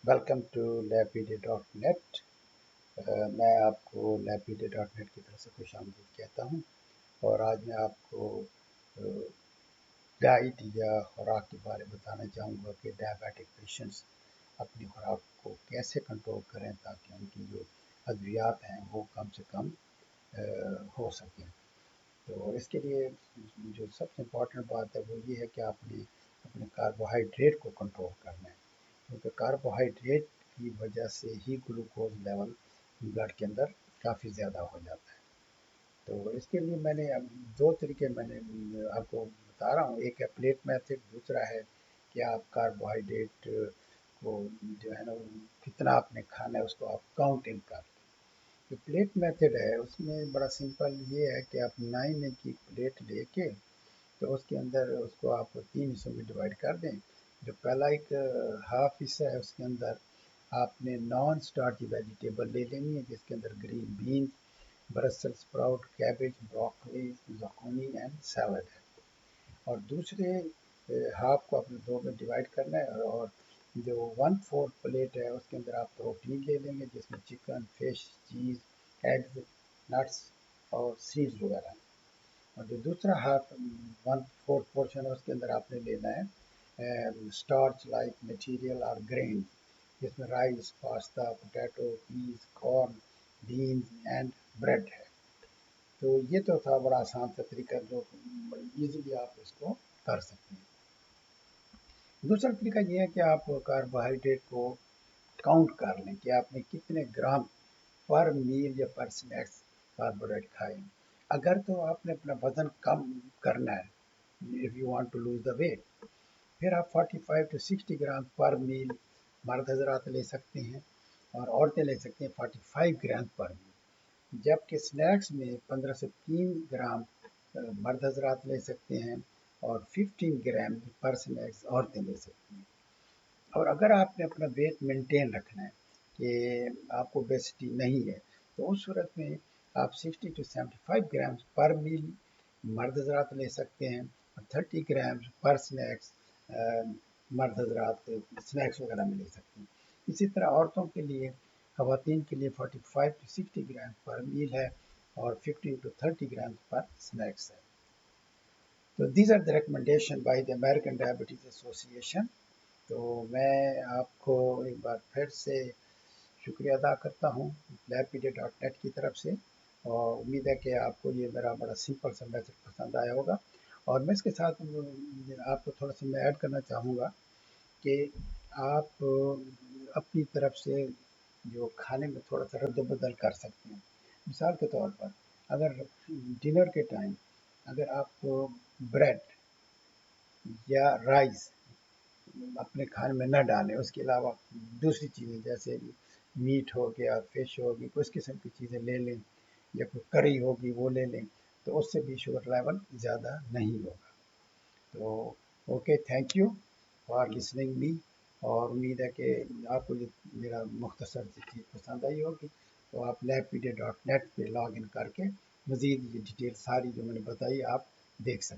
Welcome to Lapide.net۔ میں آپ کو Lapide.net کی طرف سے خوش آمدید کہتا ہوں، اور آج میں آپ کو ڈائٹ یا خوراک کے بارے میں بتانا چاہوں گا کہ ڈائبیٹک پیشنٹس اپنی خوراک کو کیسے کنٹرول کریں تاکہ ان کی جو ادویات ہیں وہ کم سے کم ہو سکیں۔ تو اس کے لیے جو سب سے امپورٹنٹ بات ہے وہ یہ ہے کہ آپ نے اپنے کاربوہائیڈریٹ کو کنٹرول کرنا ہے، کیونکہ کاربوہائیڈریٹ کی وجہ سے ہی گلوکوز لیول بلڈ کے اندر کافی زیادہ ہو جاتا ہے۔ تو اس کے لیے میں نے دو طریقے آپ کو بتا رہا ہوں، ایک ہے پلیٹ میتھڈ، دوسرا ہے کہ آپ کاربوہائیڈریٹ کو جو ہے نا کتنا آپ نے کھانا ہے اس کو آپ کاؤنٹنگ کر لیں۔ جو پلیٹ میتھڈ ہے اس میں بڑا سمپل یہ ہے کہ آپ 9 کی پلیٹ لے کے تو اس کے اندر اس کو آپ 3 حصوں میں ڈیوائڈ کر دیں۔ جو پہلا ایک ہاف حصہ ہے اس کے اندر آپ نے نان سٹارچی ویجیٹیبل لے لینی ہے، جس کے اندر green beans, Brussels sprout, cabbage, broccoli, zucchini and salad ہے، اور دوسرے ہاف کو اپنے دو میں ڈیوائڈ کرنا ہے، اور جو 1/4 پلیٹ ہے اس کے اندر آپ پروٹین لے لیں گے، جس میں چکن، فش، چیز، ایگز، نٹس اور سیڈز وغیرہ ہیں، اور جو دوسرا ہاف 1/4 پورشن ہے اس کے اندر آپ نے لینا ہے اسٹارچ لائک مٹیریل اور گرین، جس میں rice, pasta, potato, peas, corn, beans and bread ہے۔ تو یہ تو تھا بڑا آسان سا طریقہ جو بڑی ایزیلی آپ اس کو کر سکتے ہیں۔ دوسرا طریقہ یہ ہے کہ آپ کاربوہائیڈریٹ کو کاؤنٹ کر لیں کہ آپ نے کتنے گرام پر میل یا پر سنیکس کاربوہائیڈریٹ کھائے۔ اگر تو آپ نے اپنا وزن کم کرنا ہے، if you want to lose the weight، پھر آپ 45 to 60 گرام پر میل مرد حضرات لے سکتے ہیں، اور عورتیں لے سکتے ہیں 45 گرام پر میل، جبکہ سنیکس میں 15 سے 3 گرام مرد حضرات لے سکتے ہیں اور 15 گرام پر سنیکس عورتیں لے سکتی ہیں۔ اور اگر آپ نے اپنا ویٹ مینٹین رکھنا ہے کہ آپ کو اوبیسٹی نہیں ہے، تو اس صورت میں آپ 60 to 75 گرام پر میل مرد حضرات لے سکتے ہیں، اور 30 گرام پر سنیکس مرد حضرات سنیکس وغیرہ میں لے سکتے ہیں۔ اسی طرح عورتوں کے لیے، خواتین کے لیے 45 to 60 گرام پر میل ہے اور 15 to 30 گرام پر سنیکس ہے۔ تو these are the recommendation by the American diabetes association. تو میں آپ کو ایک بار پھر سے شکریہ ادا کرتا ہوں Lapide.net کی طرف سے، اور امید ہے کہ آپ کو یہ میرا بڑا سمپل سا میتھڈ پسند آیا ہوگا، اور میں اس کے ساتھ آپ کو تھوڑا سا میں ایڈ کرنا چاہوں گا کہ آپ اپنی طرف سے جو کھانے میں تھوڑا سا رد و بدل کر سکتے ہیں۔ مثال کے طور پر اگر ڈنر کے ٹائم اگر آپ بریڈ یا رائس اپنے کھانے میں نہ ڈالیں، اس کے علاوہ دوسری چیزیں جیسے میٹ ہو گیا، فش ہوگی، کچھ قسم کی چیزیں لے لیں، یا کوئی کری ہوگی وہ لے لیں، تو اس سے بھی شوگر لیول زیادہ نہیں ہوگا۔ تو okay, thank you for listening می، اور امید ہے کہ آپ کو یہ میرا مختصر سی چیز پسند آئی ہوگی۔ تو آپ Lapide.net پہ لاگ ان کر کے مزید یہ ڈیٹیل ساری جو میں نے بتائی آپ دیکھ سکتے ہیں۔